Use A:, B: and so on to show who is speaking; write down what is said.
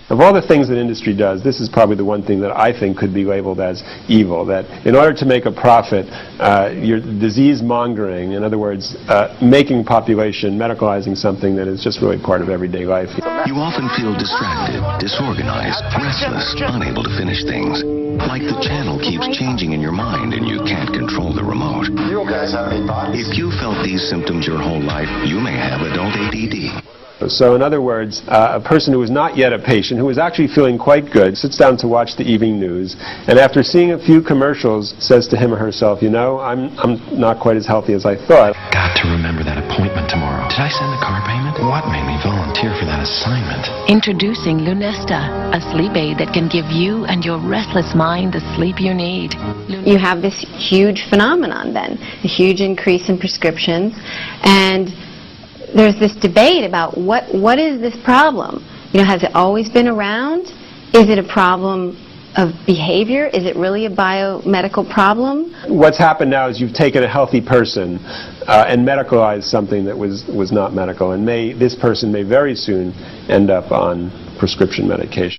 A: Of all the things that industry does, this is probably the one thing that I think could be labeled as evil, that in order to make a profit, you're disease-mongering, in other words, making population, medicalizing something that is just really part of everyday life.
B: You often feel distracted, disorganized, restless, unable to finish things. Like the channel keeps changing in your mind and you can't control the remote.
C: You guys have any bodies?
B: If you felt these symptoms your whole life, you may have adult ADD.
A: So in other words, a person who is not yet a patient, who is actually feeling quite good, sits down to watch the evening news, and after seeing a few commercials, says to him or herself, you know, I'm not quite as healthy as I thought.
D: Got to remember that appointment tomorrow. Did I send the car payment? What made me volunteer for that assignment?
E: Introducing Lunesta, a sleep aid that can give you and your restless mind the sleep you need.
F: You have this huge phenomenon then, a huge increase in prescriptions, and there's this debate about what is this problem? You know, has it always been around? Is it a problem of behavior? Is it really a biomedical problem?
A: What's happened now is you've taken a healthy person and medicalized something that was not medical, and this person may very soon end up on prescription medication.